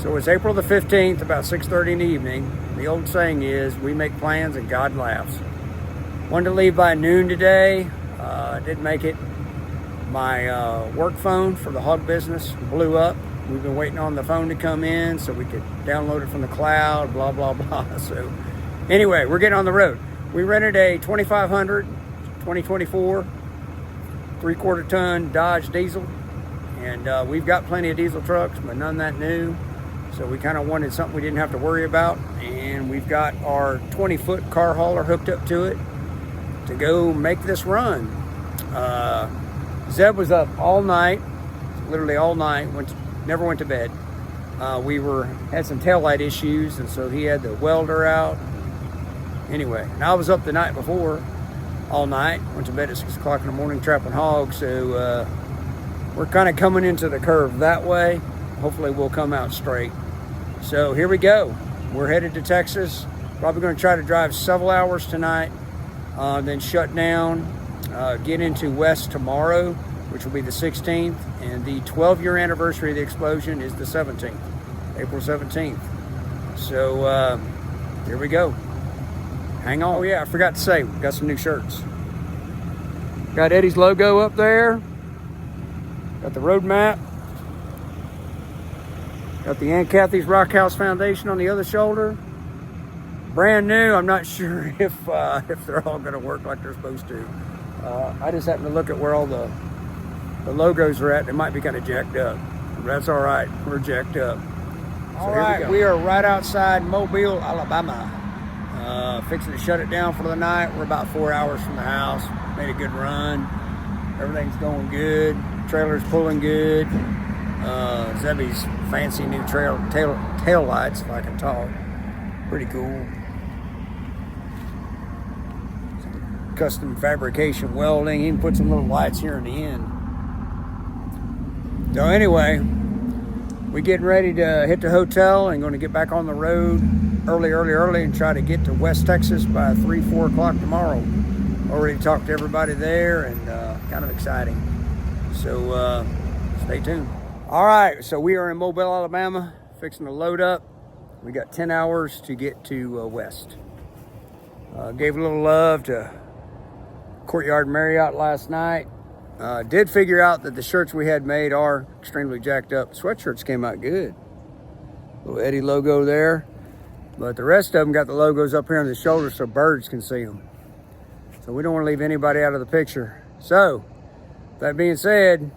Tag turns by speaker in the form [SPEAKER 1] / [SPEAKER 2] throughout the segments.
[SPEAKER 1] So it's April the 15th, about 6:30 in the evening. The old saying is, we make plans and God laughs. Wanted to leave by noon today. Didn't make it. My work phone for the hog business blew up. We've been waiting on the phone to come in so we could download it from the cloud, blah, blah, blah. So anyway, we're getting on the road. We rented a 2500 2024 3/4 ton Dodge diesel. And we've got plenty of diesel trucks, but none that new. So we kind of wanted something we didn't have to worry about. And we've got our 20-foot car hauler hooked up to it to go make this run. Zeb was up all night, literally all night, never went to bed. We had some taillight issues, and so he had the welder out. Anyway, and I was up the night before all night, went to bed at 6 o'clock in the morning trapping hogs. So we're kind of coming into the curve that way. Hopefully we'll come out straight. So here we go. We're headed to Texas. Probably going to try to drive several hours tonight, then shut down, get into West tomorrow, which will be the 16th. And the 12-year anniversary of the explosion is the 17th, April 17th. So here we go. Hang on. Oh yeah, I forgot to say, we've got some new shirts. Got Eddie's logo up there. Got the road map. Got the Aunt Kathy's Rock House Foundation on the other shoulder. Brand new. I'm not sure if they're all going to work like they're supposed to. I just happened to look at where all the logos are at. They might be kind of jacked up. That's all right. We're jacked up. All right, we are right outside Mobile, Alabama. Fixing to shut it down for the night. We're about 4 hours from the house. Made a good run. Everything's going good. Trailer's pulling good. Zebby's fancy new tail lights, if I can talk. Pretty cool. Custom fabrication welding. He even put some little lights here in the end. So anyway, we're getting ready to hit the hotel and going to get back on the road early and try to get to West Texas by 3-4 o'clock tomorrow. Already talked to everybody there, and kind of exciting. So stay tuned. All right, so we are in Mobile, Alabama, fixing to load up. We got 10 hours to get to West. Gave a little love to Courtyard Marriott last night. Did figure out that the shirts we had made are extremely jacked up. Sweatshirts came out good. Little Eddie logo there. But the rest of them got the logos up here on the shoulders so birds can see them. So we don't want to leave anybody out of the picture. So, that being said,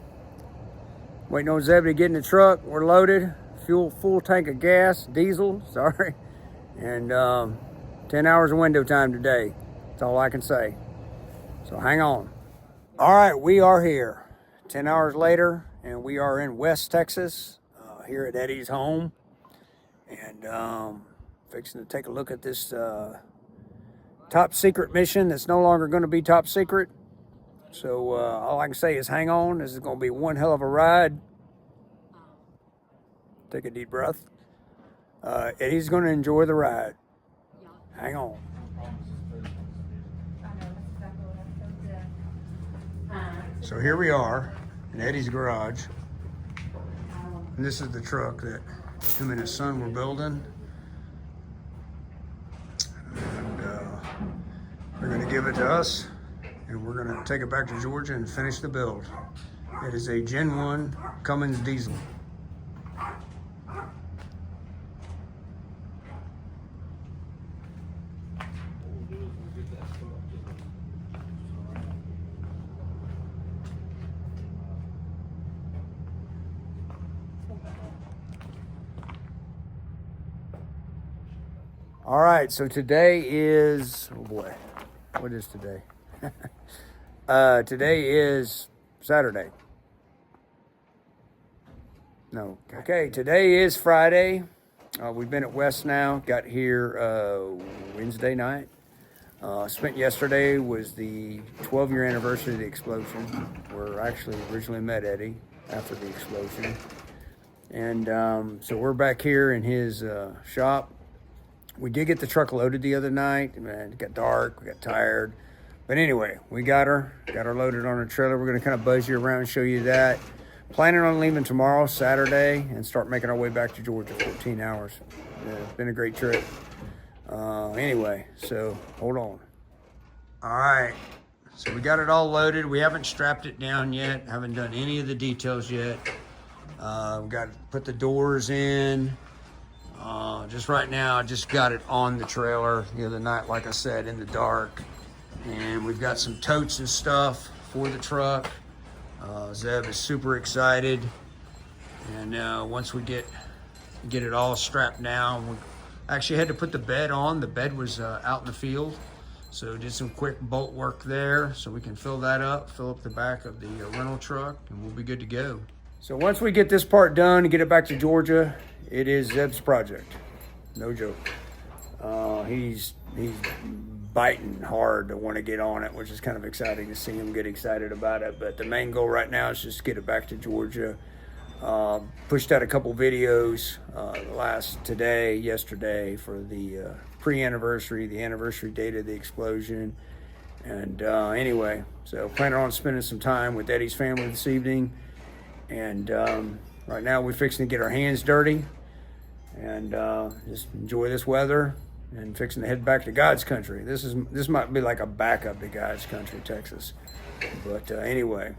[SPEAKER 1] waiting on Zebby to get in the truck. We're loaded. Full tank of gas, diesel, sorry. And 10 hours of window time today. That's all I can say. So hang on. All right, we are here. 10 hours later, and we are in West Texas, here at Eddie's home. And fixing to take a look at this top secret mission that's no longer going to be top secret. So all I can say is hang on. This is going to be one hell of a ride. Take a deep breath. Eddie's going to enjoy the ride. Hang on. So here we are in Eddie's garage. And this is the truck that him and his son were building. And they're going to give it to us. And we're going to take it back to Georgia and finish the build. It is a Gen 1 Cummins diesel. All right, so today is, oh boy, what is today? Today is Saturday. No, okay, today is Friday. We've been at West now, got here Wednesday night. Spent yesterday was the 12-year anniversary of the explosion, where I actually originally met Eddie after the explosion. And so we're back here in his shop. We did get the truck loaded the other night. Man, it got dark, we got tired. But anyway, we got her loaded on a trailer. We're gonna kind of buzz you around and show you that. Planning on leaving tomorrow, Saturday, and start making our way back to Georgia, 14 hours. Yeah, it's been a great trip. Anyway, so hold on. All right, so we got it all loaded. We haven't strapped it down yet. Haven't done any of the details yet. We've got to put the doors in. Just right now, I just got it on the trailer the other night, like I said, in the dark. And we've got some totes and stuff for the truck. Zeb is super excited. And once we get it all strapped down, we actually had to put the bed on. The bed was out in the field. So did some quick bolt work there so we can fill up the back of the rental truck, and we'll be good to go. So once we get this part done and get it back to Georgia, it is Zeb's project. No joke. He's biting hard to want to get on it, which is kind of exciting to see him get excited about it. But the main goal right now is just get it back to Georgia. Pushed out a couple videos yesterday for the pre-anniversary, the anniversary date of the explosion. And anyway, so planning on spending some time with Eddie's family this evening. And right now we're fixing to get our hands dirty and just enjoy this weather and fixing to head back to God's country. This might be like a backup to God's country, Texas. But anyway,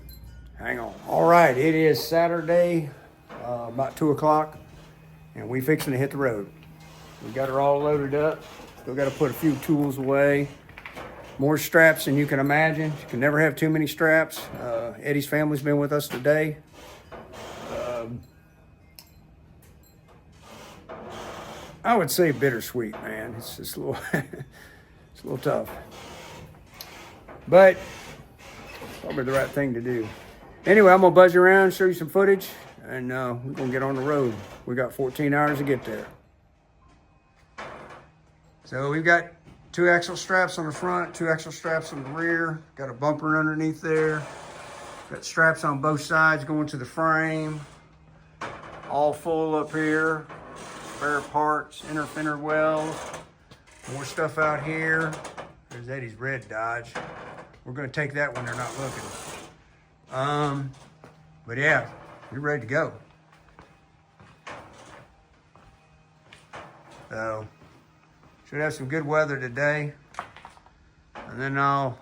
[SPEAKER 1] hang on. All right, it is Saturday, about 2 o'clock, and we fixing to hit the road. We got her all loaded up. Still got to put a few tools away. More straps than you can imagine. You can never have too many straps. Eddie's family's been with us today. I would say bittersweet, man. It's just a little, it's a little tough, but probably the right thing to do. Anyway, I'm gonna buzz you around, show you some footage, and we're gonna get on the road. We got 14 hours to get there. So we've got 2 axle straps on the front, 2 axle straps on the rear. Got a bumper underneath there. Got straps on both sides going to the frame. All full up here. Spare parts, inner fender wells. More stuff out here. There's Eddie's red Dodge. We're gonna take that when they're not looking. But yeah, we're ready to go. So, should have some good weather today. And then I'll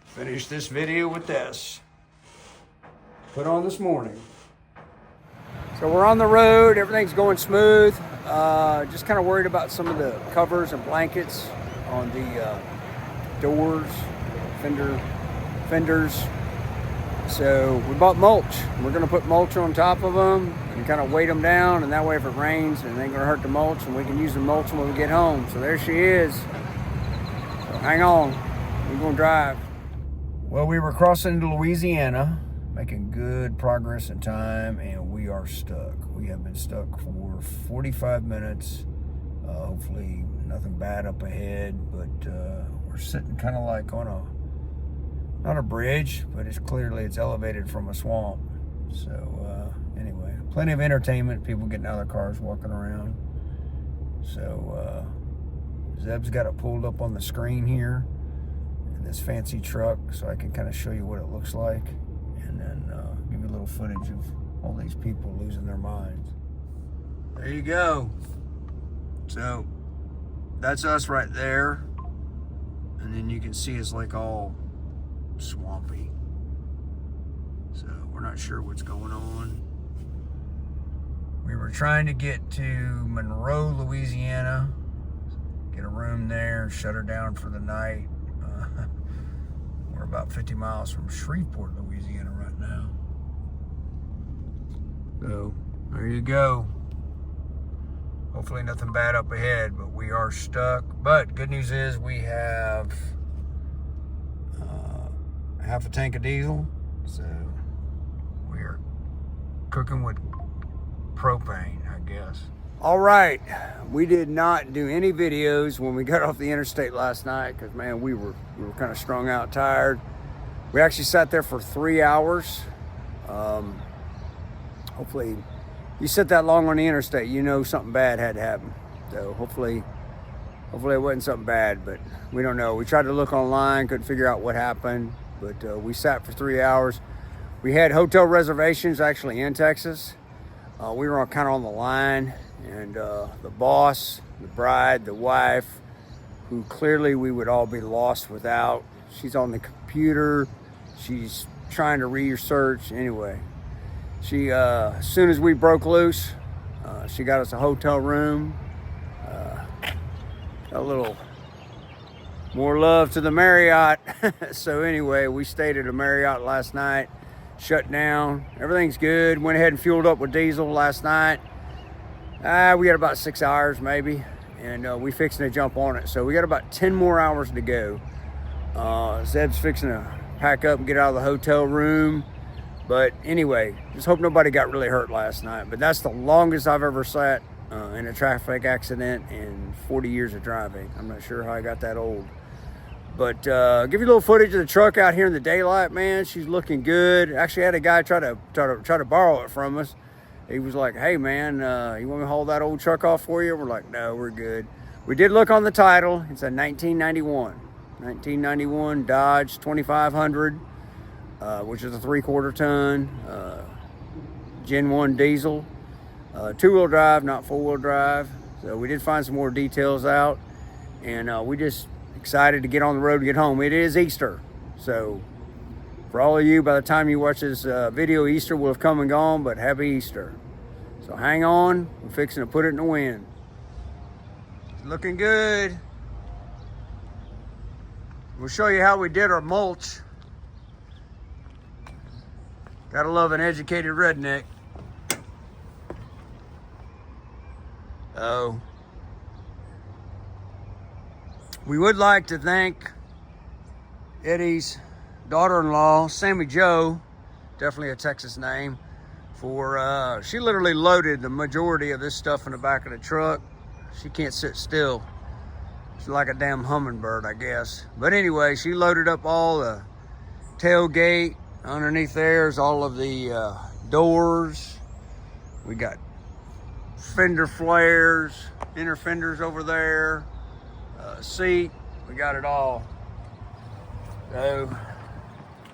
[SPEAKER 1] finish this video with this. Put on this morning. So we're on the road, everything's going smooth. Just kind of worried about some of the covers and blankets on the doors, fenders. So we bought mulch. We're gonna put mulch on top of them and kind of weight them down, and that way if it rains, it ain't gonna hurt the mulch, and we can use the mulch when we get home. So there she is. So hang on, we're gonna drive. Well, we were crossing into Louisiana, making good progress in time, and we are stuck. We have been stuck for 45 minutes. Hopefully nothing bad up ahead, but we're sitting kind of like on not a bridge, but it's elevated from a swamp. So anyway, plenty of entertainment, people getting out of their cars, walking around. So Zeb's got it pulled up on the screen here in this fancy truck, so I can kind of show you what it looks like, and then give you a little footage of all these people losing their minds. There you go. So that's us right there, and then you can see it's like all swampy. So we're not sure what's going on. We were trying to get to Monroe, Louisiana, get a room there, shut her down for the night. We're about 50 miles from Shreveport, Louisiana right now. So there you go. Hopefully nothing bad up ahead, but we are stuck. But good news is we have half a tank of diesel, so we are cooking with propane, I guess. All right, we did not do any videos when we got off the interstate last night because, man, we were kind of strung out, tired. We actually sat there for 3 hours. Hopefully, you sit that long on the interstate, you know something bad had to happen. So hopefully it wasn't something bad, but we don't know. We tried to look online, couldn't figure out what happened, but we sat for 3 hours. We had hotel reservations actually in Texas. We were kind of on the line, and the boss, the bride, the wife, who clearly we would all be lost without. She's on the computer. She's trying to research. Anyway, she as soon as we broke loose, she got us a hotel room. A little more love to the Marriott. So anyway, we stayed at a Marriott last night. Shut down. Everything's good. Went ahead and fueled up with diesel last night. We got about 6 hours maybe, and we fixing to jump on it. So we got about 10 more hours to go. Zeb's fixing to pack up and get out of the hotel room. But anyway, just hope nobody got really hurt last night. But that's the longest I've ever sat in a traffic accident in 40 years of driving. I'm not sure how I got that old. But give you a little footage of the truck out here in the daylight, man. She's looking good. Actually, had a guy try to borrow it from us. He was like, "Hey, man, you want me to haul that old truck off for you?" We're like, "No, we're good." We did look on the title. It's a 1991 Dodge 2500, which is a 3/4 ton, Gen 1 diesel, 2-wheel drive, not 4-wheel drive. So we did find some more details out, and we just excited to get on the road to get home. It is Easter, so for all of you, by the time you watch this video, Easter will have come and gone, but happy Easter. So hang on, I'm fixing to put it in the wind. It's looking good. We'll show you how we did our mulch. Gotta love an educated redneck. Oh. We would like to thank Eddie's daughter-in-law, Sammy Joe, definitely a Texas name, for she literally loaded the majority of this stuff in the back of the truck. She can't sit still. She's like a damn hummingbird, I guess. But anyway, she loaded up all the tailgate. Underneath there's all of the doors. We got fender flares, inner fenders over there. Seat, we got it all. So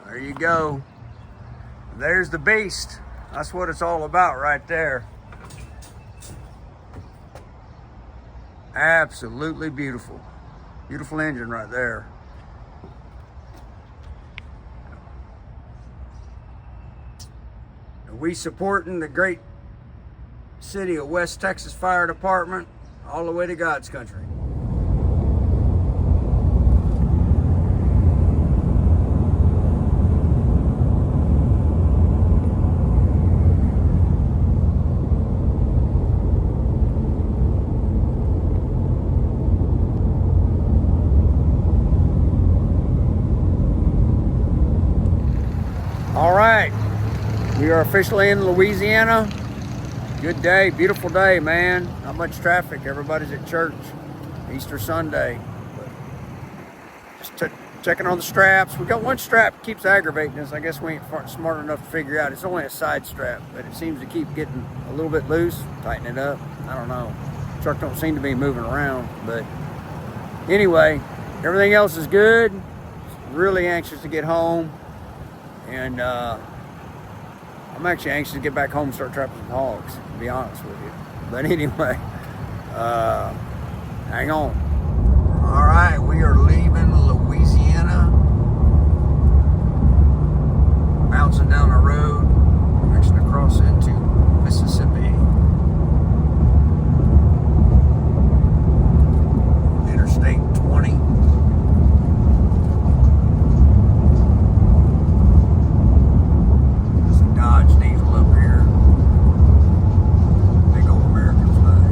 [SPEAKER 1] there you go. There's the beast. That's what it's all about right there. Absolutely beautiful. Beautiful engine right there. We supporting the great city of West Texas Fire Department all the way to God's country. All right, we are officially in Louisiana. Good day, beautiful day, man. Not much traffic. Everybody's at church. Easter Sunday. But just checking on the straps. We got one strap that keeps aggravating us. I guess we ain't smart enough to figure out. It's only a side strap, but it seems to keep getting a little bit loose. Tighten it up. I don't know. The truck don't seem to be moving around. But anyway, everything else is good. Really anxious to get home. And I'm actually anxious to get back home and start trapping some hogs, to be honest with you. But anyway, hang on. All right, we are leaving Louisiana. Bouncing down the road, fixing to cross into Mississippi. Interstate 20. Dodge diesel up here. Big old American flag.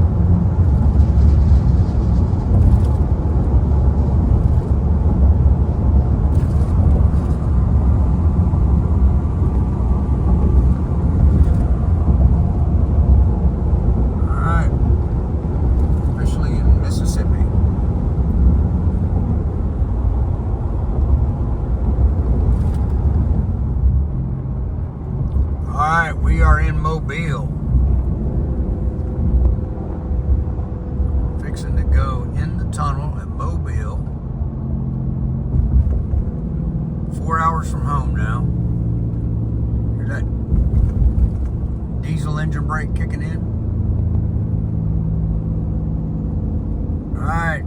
[SPEAKER 1] brake kicking in. All right,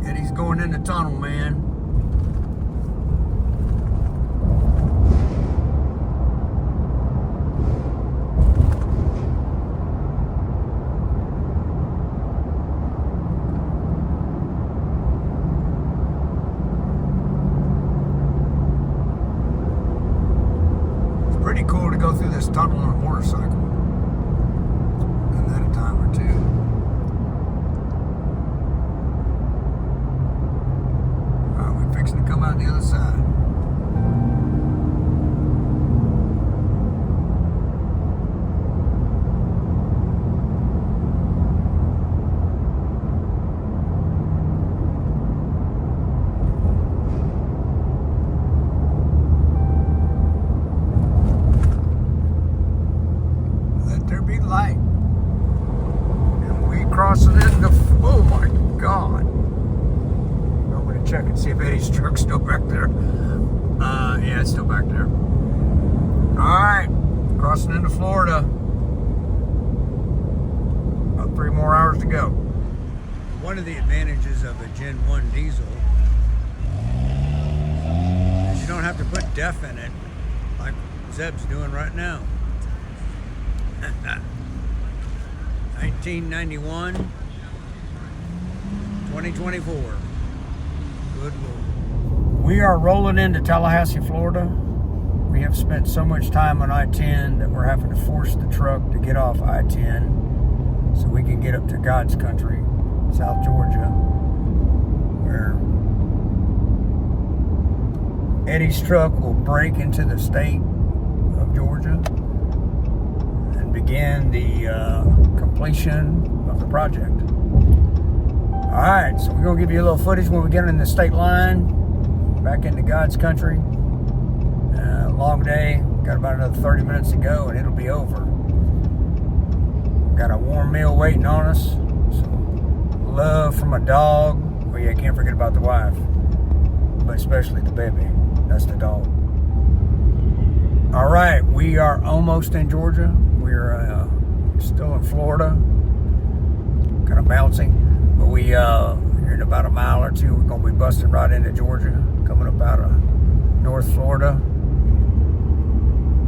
[SPEAKER 1] Eddie's going in the tunnel, man. Pretty cool to go through this tunnel on a motorcycle. Done that a time or two. Alright, we're fixing to come out the other side. Light. And we crossing into, oh my God. I'm going to check and see if Eddie's truck's still back there. Yeah, it's still back there. Alright, crossing into Florida. About 3 more hours to go. One of the advantages of a Gen 1 diesel is you don't have to put DEF in it like Zeb's doing right now. 1991, 2024. Good Lord. We are rolling into Tallahassee, Florida. We have spent so much time on I-10 that we're having to force the truck to get off I-10 so we can get up to God's country, South Georgia, where Eddie's truck will break into the state of Georgia and begin the completion of the project. Alright, so we're going to give you a little footage when we get in the state line, back into God's country. Long day, got about another 30 minutes to go and it'll be over. Got a warm meal waiting on us, some love from a dog. Oh yeah, can't forget about the wife, but especially the baby, that's the dog. Alright, we are almost in Georgia. We're still in Florida, kind of bouncing, but we in about a mile or two we're going to be busting right into Georgia, coming up out of North Florida.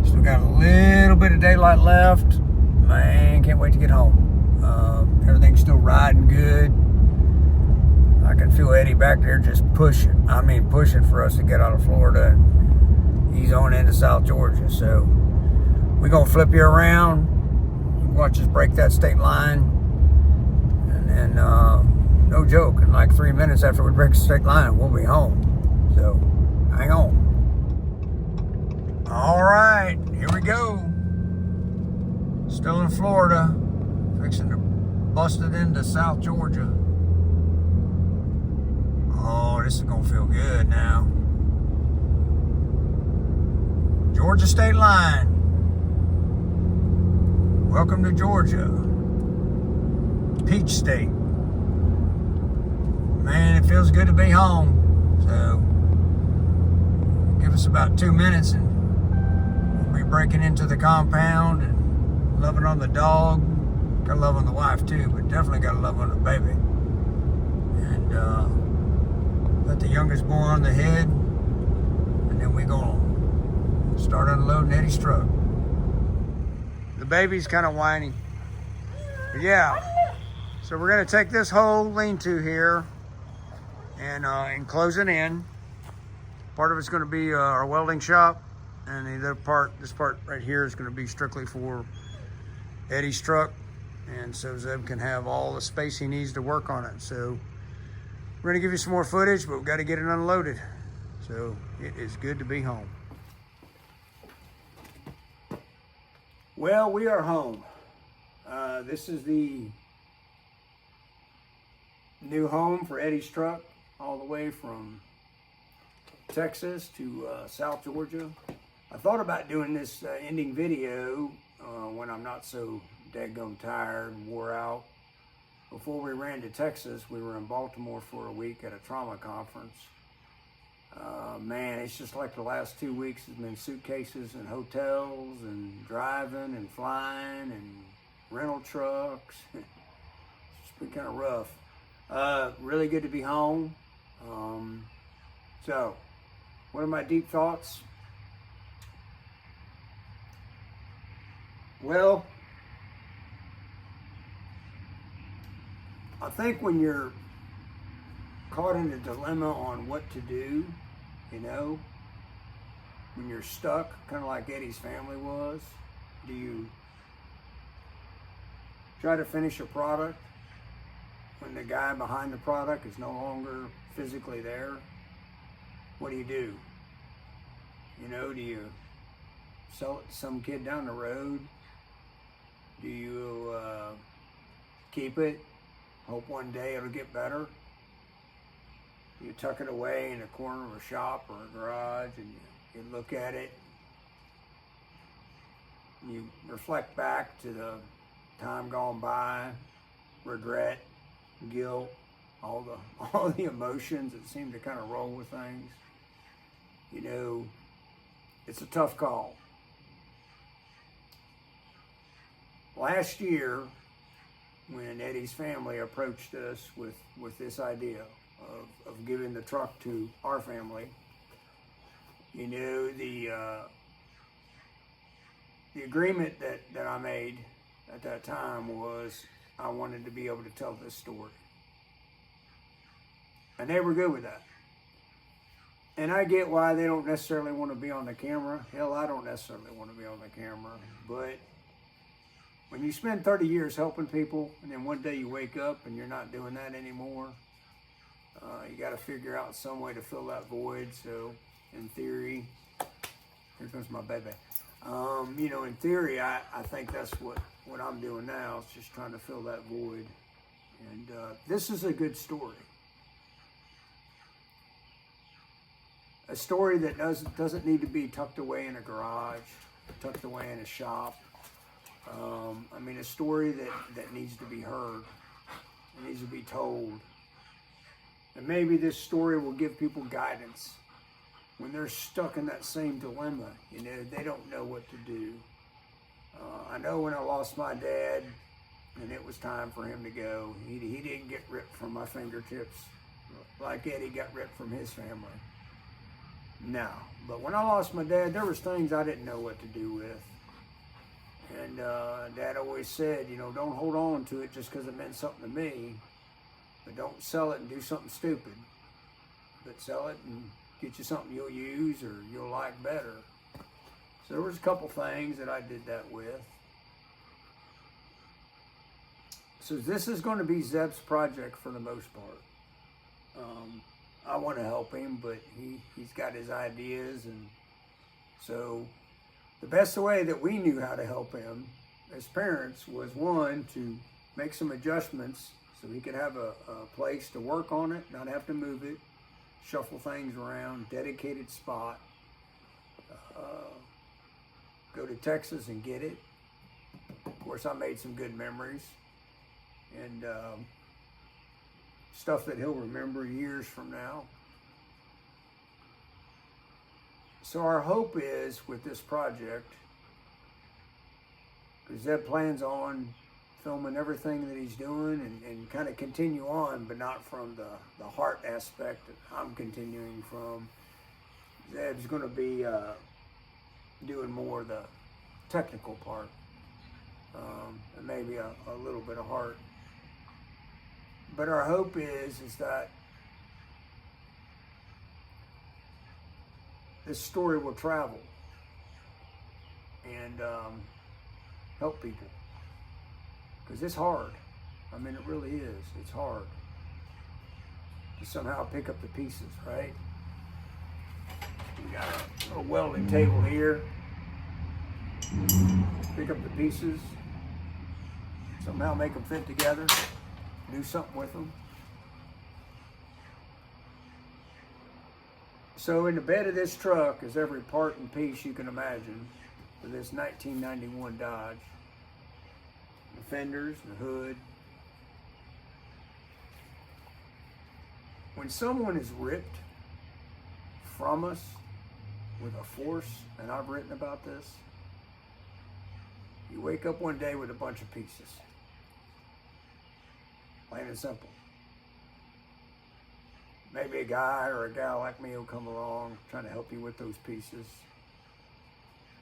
[SPEAKER 1] Still got a little bit of daylight left. Man, can't wait to get home. Everything's still riding good. I can feel Eddie back there just pushing. I mean, pushing for us to get out of Florida and ease on into South Georgia. So we're going to flip you around. Watch us break that state line. And then, no joke, in like 3 minutes after we break the state line, we'll be home. So, hang on. Alright, here we go. Still in Florida. Fixing to bust it into South Georgia. Oh, this is going to feel good now. Georgia state line. Welcome to Georgia. Peach State. Man, it feels good to be home. So, give us about 2 minutes and we'll be breaking into the compound and loving on the dog. Got love on the wife too, but definitely got love on the baby. And let the youngest boy on the head, and then we gonna start unloading Eddie's truck. The baby's kind of whiny. But yeah, so we're gonna take this whole lean-to here and close it in. Part of it's gonna be our welding shop, and the other part, this part right here, is gonna be strictly for Eddie's truck, and so Zeb can have all the space he needs to work on it. So we're gonna give you some more footage, but we've got to get it unloaded. So it is good to be home. Well, we are home. This is the new home for Eddie's truck, all the way from Texas to South Georgia. I thought about doing this ending video when I'm not so daggone tired and wore out. Before we ran to Texas, we were in Baltimore for a week at a trauma conference. Man, it's just like the last 2 weeks has been suitcases and hotels and driving and flying and rental trucks. It's been kind of rough. Really good to be home. So, what are my deep thoughts? Well, I think when you're caught in a dilemma on what to do, you know, when you're stuck, kind of like Eddie's family was, do you try to finish a product when the guy behind the product is no longer physically there? What do? You know, do you sell it to some kid down the road? Do you keep it, hope one day it'll get better? You tuck it away in a corner of a shop or a garage and you look at it. You reflect back to the time gone by, regret, guilt, all the emotions that seem to kind of roll with things. You know, it's a tough call. Last year, when Eddie's family approached us with this idea of giving the truck to our family, you know, the agreement that I made at that time was I wanted to be able to tell this story. And they were good with that. And I get why they don't necessarily want to be on the camera. Hell, I don't necessarily want to be on the camera. But when you spend 30 years helping people and then one day you wake up and you're not doing that anymore, you got to figure out some way to fill that void. So in theory, here comes my baby. You know, in theory, I think that's what I'm doing now. Is just trying to fill that void. And this is a good story. A story that doesn't need to be tucked away in a garage, tucked away in a shop. I mean, a story that needs to be heard. It needs to be told. And maybe this story will give people guidance when they're stuck in that same dilemma. You know, they don't know what to do. I know when I lost my dad and it was time for him to go, he didn't get ripped from my fingertips like Eddie got ripped from his family. No, but when I lost my dad, there was things I didn't know what to do with. And Dad always said, you know, don't hold on to it just because it meant something to me, but don't sell it and do something stupid. But sell it and get you something you'll use or you'll like better. So there was a couple things that I did that with. So this is going to be Zeb's project for the most part. I want to help him, but he's got his ideas, and so the best way that we knew how to help him as parents was, one, to make some adjustments so he could have a place to work on it, not have to move it, shuffle things around, dedicated spot, go to Texas and get it. Of course, I made some good memories and stuff that he'll remember years from now. So our hope is with this project, because Zeb plans on filming everything that he's doing and kind of continue on, but not from the heart aspect that I'm continuing from. Zeb's going to be doing more of the technical part, and maybe a little bit of heart. But our hope is that this story will travel and help people. Because it's hard. I mean, it really is. It's hard to somehow pick up the pieces, right? We got a little welding table here. Pick up the pieces, somehow make them fit together, do something with them. So in the bed of this truck is every part and piece you can imagine for this 1991 Dodge. The fenders, the hood. When someone is ripped from us with a force, and I've written about this, You wake up one day with a bunch of pieces. Plain and simple. Maybe a guy or a gal like me will come along trying to help you with those pieces.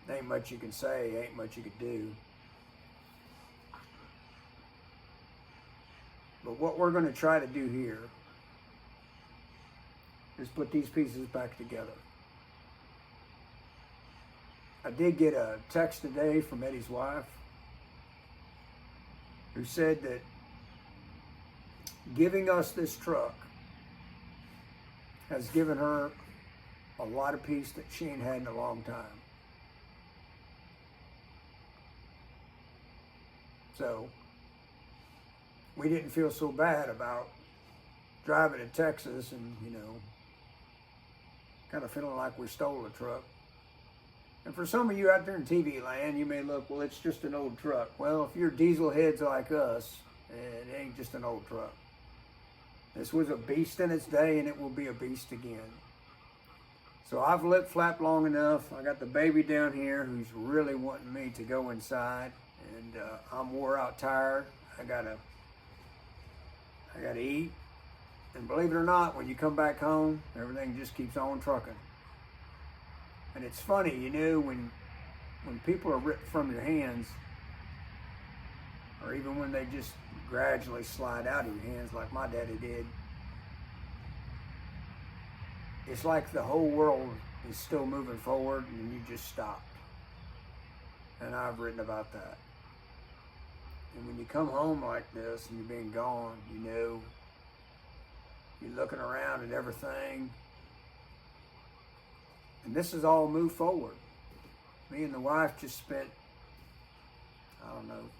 [SPEAKER 1] There ain't much you can say, ain't much you can do. But what we're going to try to do here is put these pieces back together. I did get a text today from Eddie's wife who said that giving us this truck has given her a lot of peace that she ain't had in a long time. So we didn't feel so bad about driving to Texas and, kind of feeling like we stole a truck. And for some of you out there in TV land, you may look, well, it's just an old truck. Well, if you're diesel heads like us, it ain't just an old truck. This was a beast in its day, and it will be a beast again. So I've lip-flapped long enough. I got the baby down here who's really wanting me to go inside, and I'm wore out tired. I gotta eat. And believe it or not, when you come back home, everything just keeps on trucking. And it's funny, when people are ripped from your hands, or even when they just gradually slide out of your hands like my daddy did, it's like the whole world is still moving forward and you just stopped. And I've written about that. And when you come home like this and you're being gone, you're looking around at everything. And this has all moved forward. Me and the wife just spent,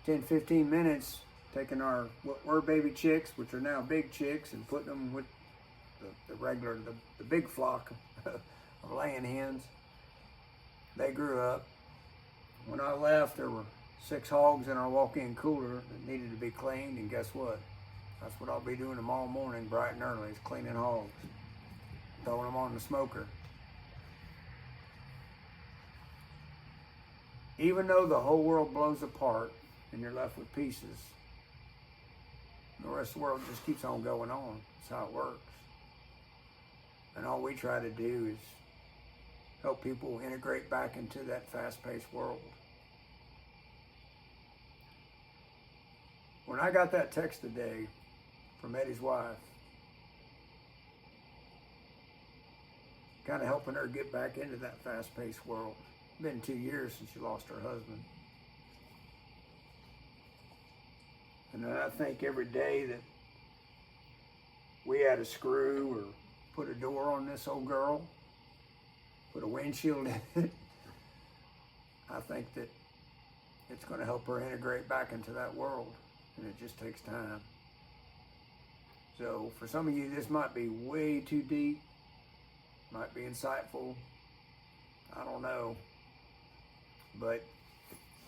[SPEAKER 1] 10, 15 minutes taking our, what were baby chicks, which are now big chicks, and putting them with the big flock of laying hens. They grew up. When I left, there were 6 hogs in our walk-in cooler that needed to be cleaned, and guess what? That's what I'll be doing tomorrow morning, bright and early, is cleaning hogs, throwing them on the smoker. Even though the whole world blows apart and you're left with pieces, the rest of the world just keeps on going on. That's how it works. And all we try to do is help people integrate back into that fast-paced world. When I got that text today from Eddie's wife, kind of helping her get back into that fast-paced world. It's been 2 years since she lost her husband. And I think every day that we had a screw or put a door on this old girl, put a windshield in it, I think that it's going to help her integrate back into that world. And it just takes time. So for some of you, this might be way too deep, might be insightful, I don't know. But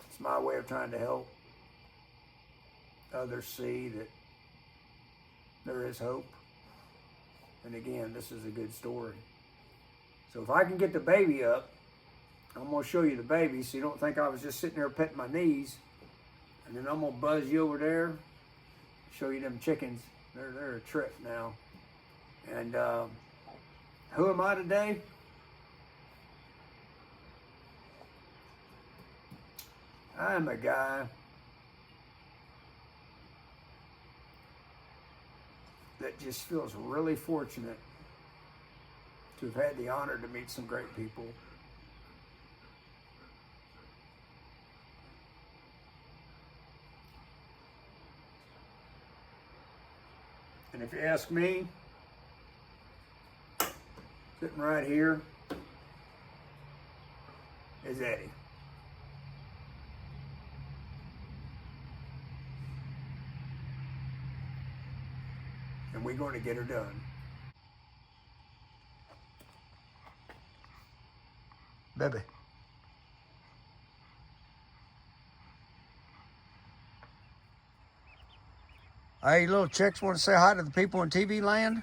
[SPEAKER 1] it's my way of trying to help others see that there is hope. And again, this is a good story. So if I can get the baby up, I'm going to show you the baby so you don't think I was just sitting there petting my knees. And then I'm going to buzz you over there, show you them chickens. They're a trip now. And who am I today? I am a guy that just feels really fortunate to have had the honor to meet some great people. And if you ask me, sitting right here is Eddie. And we're going to get her done. Baby. Hey, little chicks, want to say hi to the people in TV land?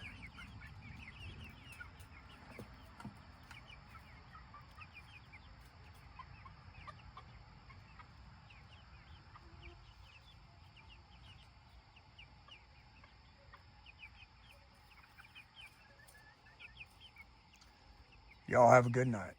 [SPEAKER 1] Y'all have a good night.